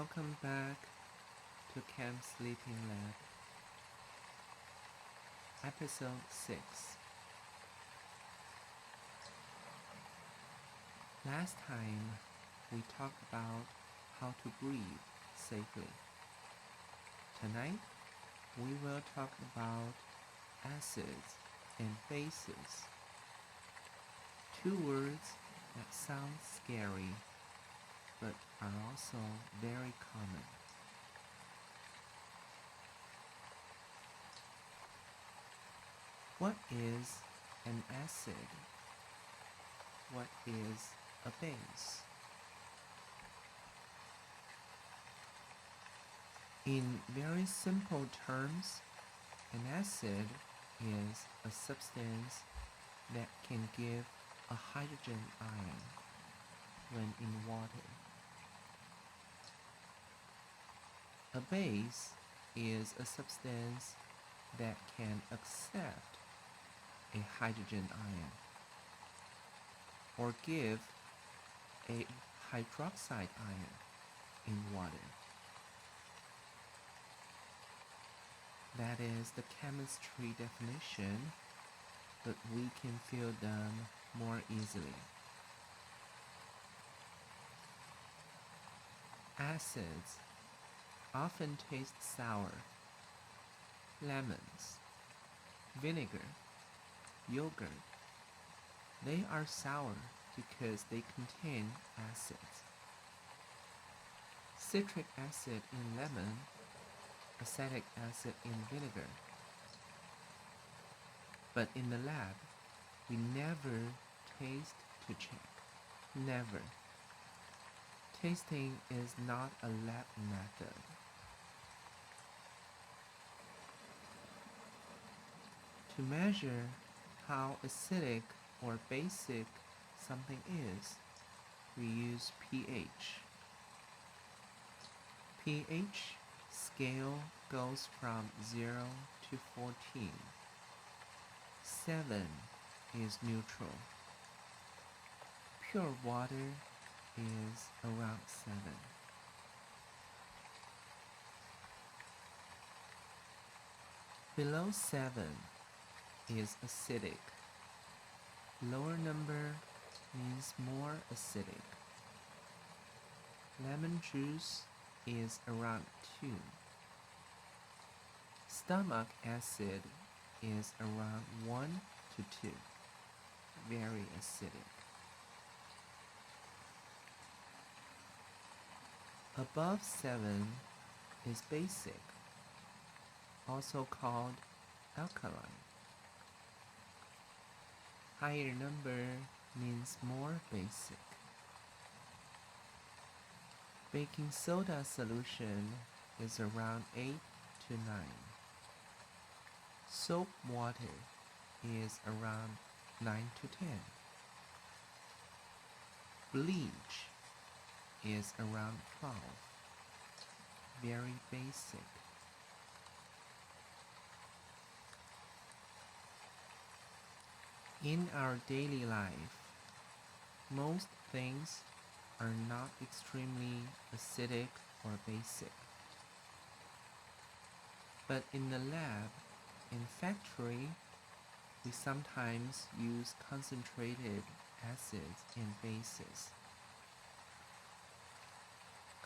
Welcome back to Chem Sleeping Lab, Episode 6. Last time, we talked about how to breathe safely. Tonight, we will talk about acids and bases. Two words that sound scary, but are also very common. What is an acid? What is a base? In very simple terms, an acid is a substance that can give a hydrogen ion when in water. A base is a substance that can accept a hydrogen ion or give a hydroxide ion in water. That is the chemistry definition, but we can feel them more easily. Acids often taste sour. Lemons, vinegar, yogurt. They are sour because they contain acids. Citric acid in lemon, acetic acid in vinegar. But in the lab, we never taste to check. Never. Tasting is not a lab method. To measure how acidic or basic something is, we use pH. pH scale goes from 0 to 14. 7 is neutral. Pure water is around 7. Below 7 is acidic. Lower number means more acidic. Lemon juice is around 2. Stomach acid is around 1 to 2. Very acidic. Above 7 is basic, also called alkaline. Higher number means more basic. Baking soda solution is around 8 to 9. Soap water is around 9 to 10. Bleach is around 12. Very basic. In our daily life, most things are not extremely acidic or basic. But in the lab, in factory, we sometimes use concentrated acids and bases.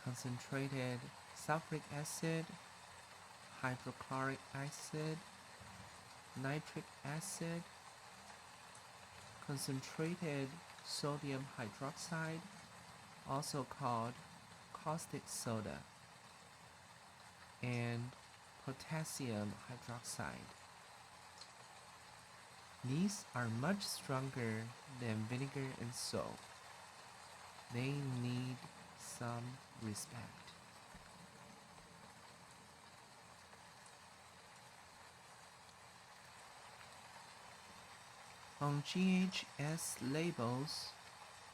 Concentrated sulfuric acid, hydrochloric acid, nitric acid, concentrated sodium hydroxide, also called caustic soda, and potassium hydroxide. These are much stronger than vinegar and soap. They need some respect. On GHS labels,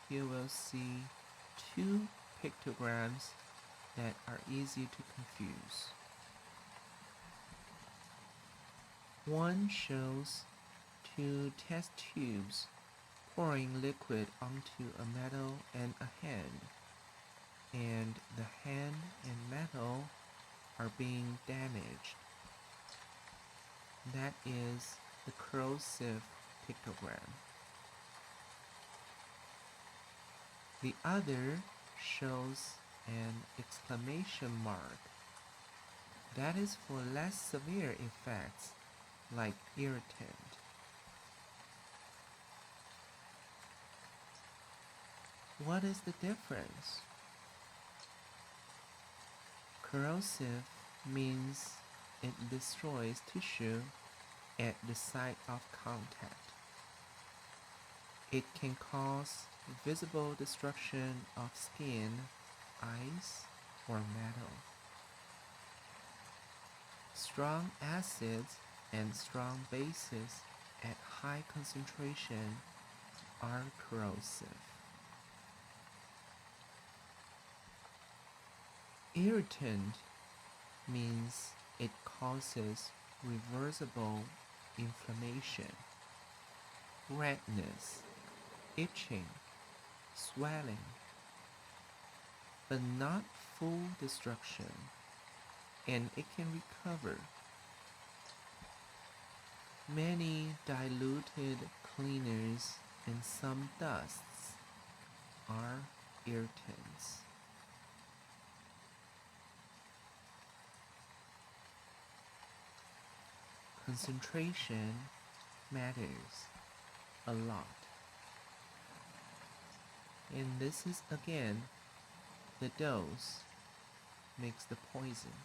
you will see two pictograms that are easy to confuse. One shows two test tubes pouring liquid onto a metal and a hand. and the hand and metal are being damaged. That is the corrosive pictogram. The other shows an exclamation mark. That is for less severe effects like irritant. What is the difference? Corrosive means it destroys tissue at the site of contact. It can cause visible destruction of skin, ice, or metal. Strong acids and strong bases at high concentration are corrosive. Irritant means it causes reversible inflammation, redness, itching, swelling, but not full destruction, and it can recover. Many diluted cleaners and some dusts are irritants. Concentration matters a lot. And this is again, the dose makes the poison.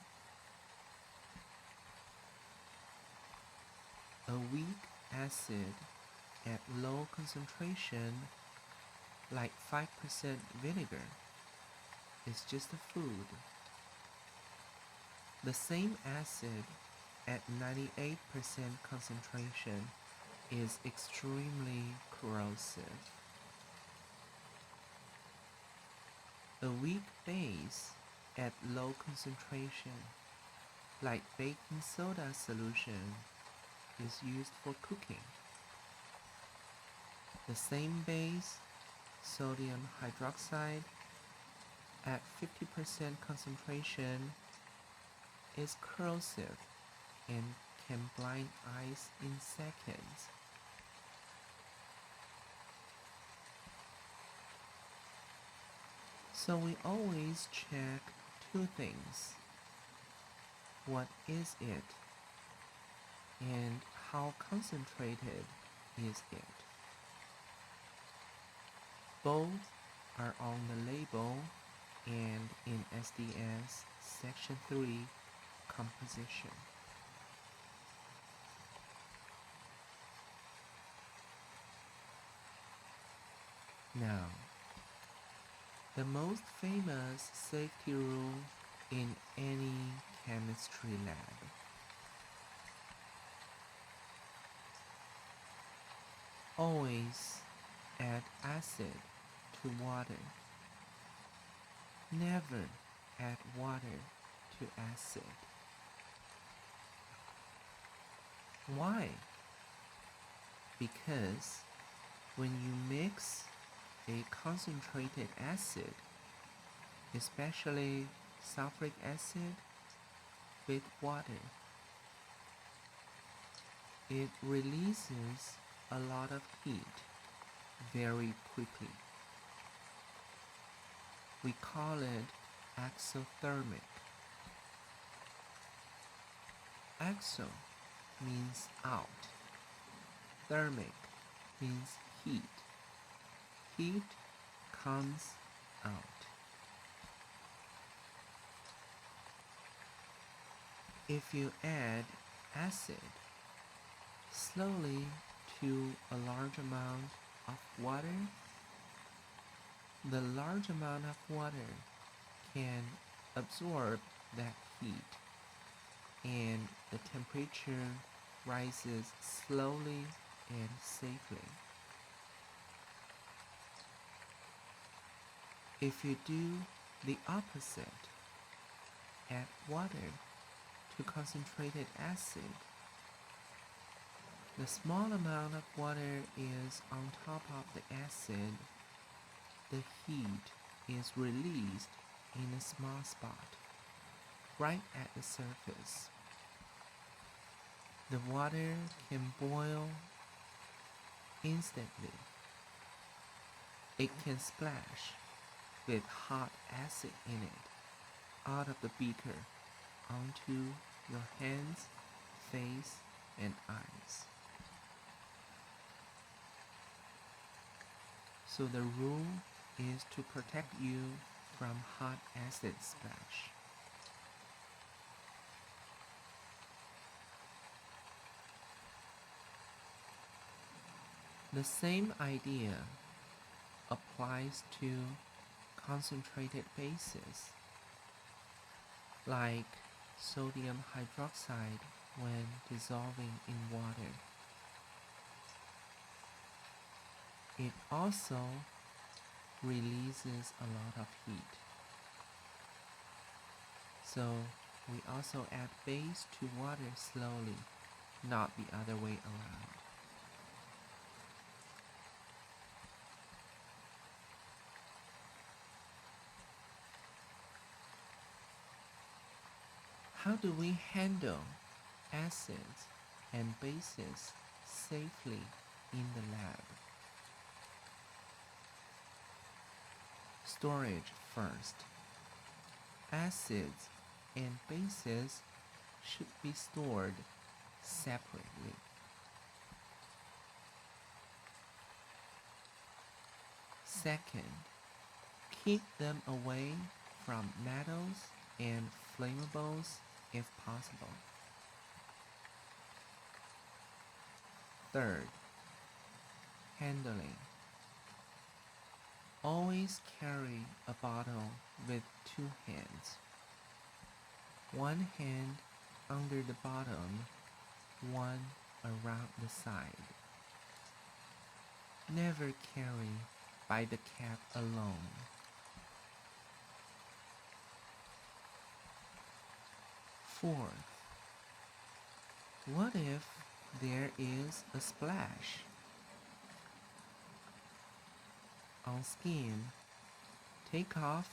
A weak acid at low concentration, like 5% vinegar, is just a food. The same acid at 98% concentration is extremely corrosive. A weak base at low concentration, like baking soda solution, is used for cooking. The same base, sodium hydroxide, at 50% concentration is corrosive and can blind eyes in seconds. So we always check two things. What is it? And how concentrated is it? Both are on the label and in SDS Section 3 composition. Now, the most famous safety rule in any chemistry lab. Always add acid to water. Never add water to acid. Why? Because when you mix a concentrated acid, especially sulfuric acid, with water, it releases a lot of heat very quickly. We call it exothermic. Exo means out. Thermic means heat. Heat comes out. If you add acid slowly to a large amount of water, the large amount of water can absorb that heat and the temperature rises slowly and safely. If you do the opposite, add water to concentrated acid, the small amount of water is on top of the acid, the heat is released in a small spot, right at the surface. The water can boil instantly. It can splash with hot acid in it out of the beaker onto your hands, face, and eyes. So the rule is to protect you from hot acid splash. The same idea applies to concentrated bases like sodium hydroxide when dissolving in water. It also releases a lot of heat. So we also add base to water slowly, not the other way around. How do we handle acids and bases safely in the lab? Storage first. Acids and bases should be stored separately. Second, keep them away from metals and flammables if possible. Third, handling. Always carry a bottle with two hands. One hand under the bottom, one around the side. Never carry by the cap alone. Fourth, what if there is a splash? On skin, take off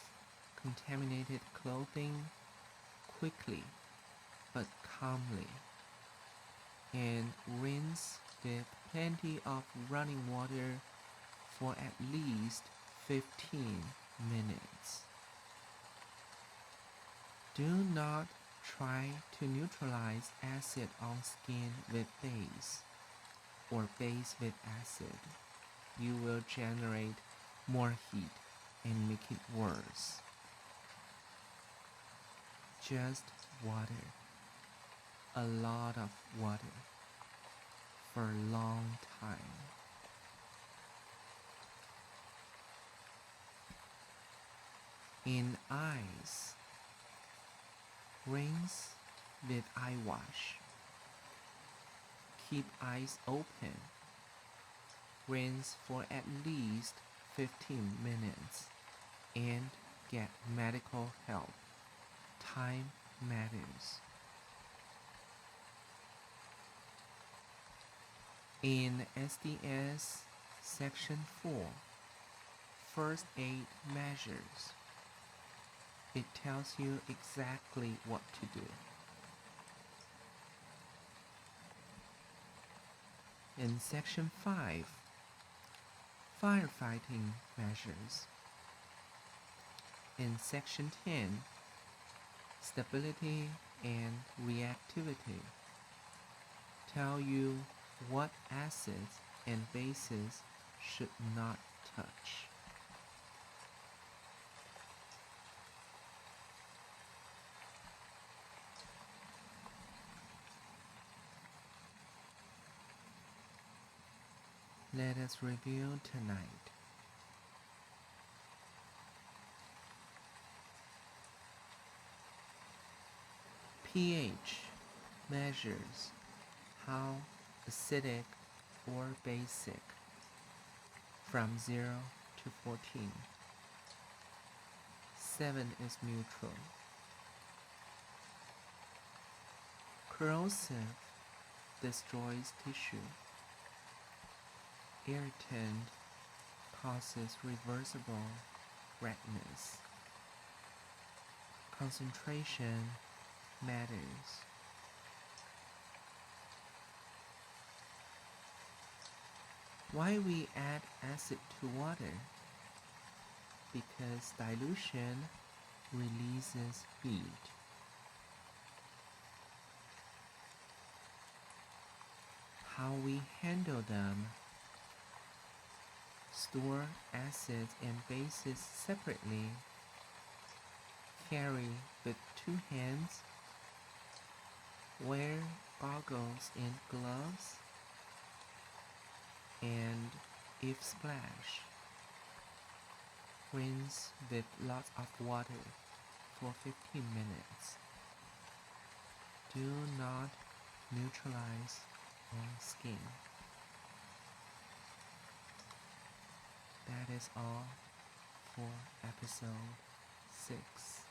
contaminated clothing quickly but calmly and rinse with plenty of running water for at least 15 minutes. Do not try to neutralize acid on skin with base or base with acid. You will generate more heat and make it worse. Just water, a lot of water, for a long time. In eyes, rinse with eye wash. Keep eyes open. Rinse for at least 15 minutes and get medical help. Time matters. In SDS Section 4, First Aid Measures, it tells you exactly what to do. In Section 5, Firefighting Measures. In Section 10, Stability and Reactivity, tell you what acids and bases should not touch. Let us review tonight. pH measures how acidic or basic from 0 to 14. 7 is neutral. Corrosive destroys tissue. Irritant causes reversible redness. concentration matters. Why we add acid to water? Because dilution releases heat. How we handle them: store acids and bases separately, carry with 2 hands, wear goggles and gloves, and if splash, rinse with lots of water for 15 minutes. Do not neutralize on skin. That is all for episode 6.